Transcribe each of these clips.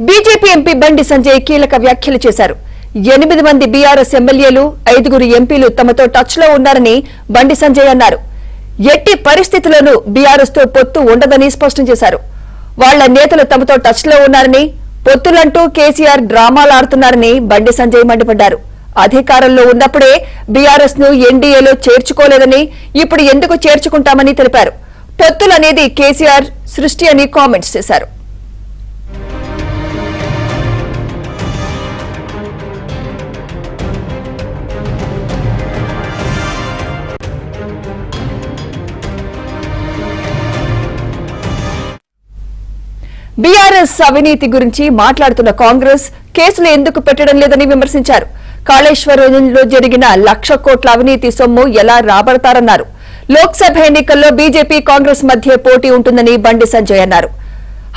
BJP MP Bandi Sanjay కీలక వ్యాఖ్యలు చేశారు. 8 మంది బీఆర్ఎస్ ఎమ్మెల్యేలు 5 ఎంపీలు తమతో టచ్ లో ఉన్నారని బండి సంజయ్ అన్నారు. ఎట్టి పరిస్థితుల్లోనూ బీఆర్ఎస్ తో పొత్తు ఉండదని స్పష్టం చేశారు. వాళ్ల నేతలు తమతో టచ్ లో ఉన్నారని, పొత్తులంటూ కేసీఆర్ డ్రామాలాడుతున్నారని బండి సంజయ్ మండిపడ్డారు. అధికారంలో ఉన్నప్పుడే బీఆర్ఎస్ ను ఎన్డీఏలో చేర్చుకోలేదని, ఇప్పుడు ఎందుకు చేర్చుకుంటామని తెలిపారు. పొత్తులనేది కేసీఆర్ సృష్టి అని కామెంట్స్ చేశారు. బీఆర్ఎస్ అవినీతి గురించి మాట్లాడుతున్న కాంగ్రెస్ కేసులు ఎందుకు పెట్టడం లేదని విమర్శించారు. కాళేశ్వరంలో జరిగిన 1,00,000 కోట్ల అవినీతి సొమ్ము ఎలా రాబడతారన్నారు. లోక్సభ ఎన్నికల్లో బీజేపీ కాంగ్రెస్ మధ్య పోటీ ఉంటుందని బండి సంజయ్ అన్నారు.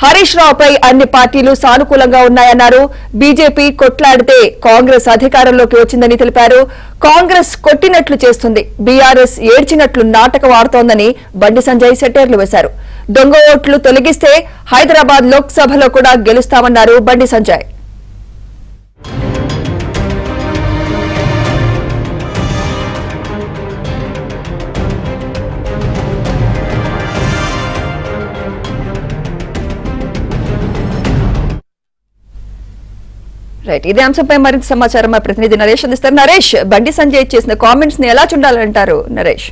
హరీష్ రావుపై అన్ని పార్టీలు సానుకూలంగా ఉన్నాయన్నారు. బీజేపీ కొట్లాడితే కాంగ్రెస్ అధికారంలోకి వచ్చిందని తెలిపారు. కాంగ్రెస్ కొట్టినట్లు చేస్తుంది, బీఆర్ఎస్ ఏడ్చినట్లు నాటకం ఆడుతోందని బండి సంజయ్ సెటైర్లు వేశారు. దొంగ ఓట్లు తొలగిస్తే హైదరాబాద్ లోక్సభలో కూడా గెలుస్తామన్నారు బండి సంజయ్. రైట్, ఇదే అంశంపై మరింత సమాచారం మా ప్రతినిధి నరేష్ అందిస్తారు. నరేష్, బండి సంజయ్ చేసిన కామెంట్స్ ని ఎలా చూడాలంటారు? నరేష్,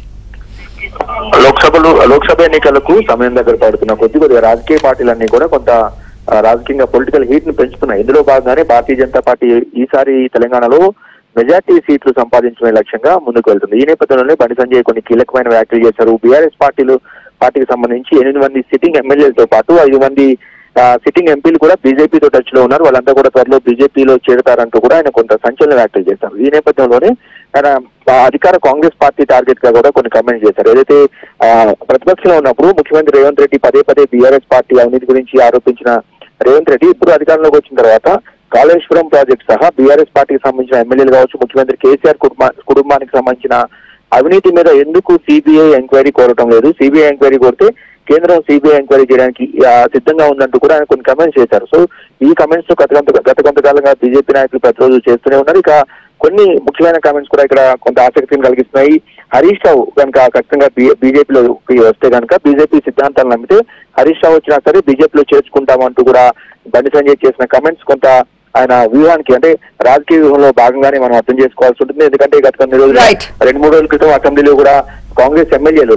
లోక్సభ ఎన్నికలకు సమయం దగ్గర పడుతున్న కొద్దిగా రాజకీయ పార్టీలన్నీ కూడా కొంత రాజకీయంగా పొలిటికల్ హీట్ ను పెంచుతున్నాయి. ఇందులో భాగంగానే భారతీయ జనతా పార్టీ ఈసారి తెలంగాణలో మెజార్టీ సీట్లు సంపాదించే లక్ష్యంగా ముందుకు వెళ్తుంది. ఈ నేపథ్యంలోనే బండి సంజయ్ కొన్ని కీలకమైన వ్యాఖ్యలు చేశారు. బీఆర్ఎస్ పార్టీకి సంబంధించి 8 మంది సిట్టింగ్ ఎమ్మెల్యేలతో పాటు 5 మంది సిట్టింగ్ ఎంపీలు కూడా బీజేపీతో టచ్ లో ఉన్నారు. వాళ్ళంతా కూడా త్వరలో బీజేపీలో చేరతారంటూ కూడా ఆయన కొంత సంచలన వ్యాఖ్యలు చేశారు. ఈ నేపథ్యంలోనే ఆయన అధికార కాంగ్రెస్ పార్టీ టార్గెట్ గా కూడా కొన్ని కమెంట్స్ చేశారు. ఏదైతే ప్రతిపక్షంలో ఉన్నప్పుడు ముఖ్యమంత్రి రేవంత్ రెడ్డి పదే బీఆర్ఎస్ పార్టీ అవినీతి గురించి ఆరోపించిన రేవంత్ రెడ్డి ఇప్పుడు అధికారంలోకి వచ్చిన తర్వాత కాళేశ్వరం ప్రాజెక్ట్ సహా బీఆర్ఎస్ పార్టీకి సంబంధించిన ఎమ్మెల్యేలు కావచ్చు, ముఖ్యమంత్రి కేసీఆర్ కుటుంబానికి సంబంధించిన అవినీతి మీద ఎందుకు సిబిఐ ఎంక్వైరీ కోరటం లేదు, సిబిఐ ఎంక్వైరీ కోరితే కేంద్రం సిబిఐ ఎంక్వైరీ చేయడానికి సిద్ధంగా ఉందంటూ కూడా ఆయన కొన్ని కమెంట్స్ చేశారు. సో ఈ కమెంట్స్ గత కొంతకాలంగా బీజేపీ నాయకులు ప్రతిరోజు చేస్తూనే ఉన్నారు. ఇక కొన్ని ముఖ్యమైన కామెంట్స్ కూడా ఇక్కడ కొంత ఆసక్తిని కలిగిస్తున్నాయి. హరీష్ రావు కనుక ఖచ్చితంగా బీజేపీలోకి వస్తే కనుక బీజేపీ సిద్ధాంతాలు నమ్మితే హరీష్ రావు వచ్చినా సరే బీజేపీలో చేర్చుకుంటామంటూ కూడా బండి సంజయ్ చేసిన కమెంట్స్ కొంత ఆయన వ్యూహానికి, అంటే రాజకీయ వ్యూహంలో భాగంగానే మనం అర్థం చేసుకోవాల్సి ఉంటుంది. ఎందుకంటే గత కొన్ని రోజులు 2-3 రోజుల క్రితం అసెంబ్లీలో కూడా కాంగ్రెస్ ఎమ్మెల్యేలు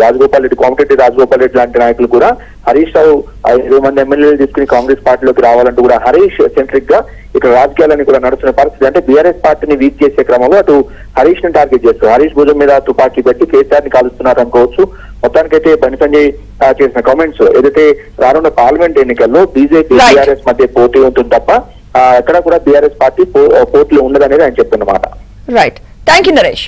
కోమటిరెడ్డి రాజగోపాల్ రెడ్డి లాంటి నాయకులు కూడా హరీష్ రావు 5 మంది ఎమ్మెల్యేలు తీసుకుని కాంగ్రెస్ పార్టీలోకి రావాలంటూ కూడా హరీష్ సెంట్రిక్ గా ఇక్కడ రాజకీయాలని కూడా నడుస్తున్న పరిస్థితి. అంటే బీఆర్ఎస్ పార్టీని వీక్ చేసే క్రమంలో అటు హరీష్ ని టార్గెట్ చేస్తారు. హరీష్ భుజం మీద తుపాకీ పెట్టి కేసీఆర్ ని కాలుస్తున్నారు అనుకోవచ్చు. మొత్తానికైతే బండి సంజయ్ చేసిన కామెంట్స్ ఏదైతే రానున్న పార్లమెంట్ ఎన్నికల్లో బీజేపీ బీఆర్ఎస్ మధ్య పోటీ ఉంటుంది తప్ప ఎక్కడ కూడా బీఆర్ఎస్ పార్టీ పోటీలో ఉండదనేది ఆయన చెప్తున్నమాట. Right, thank you Naresh.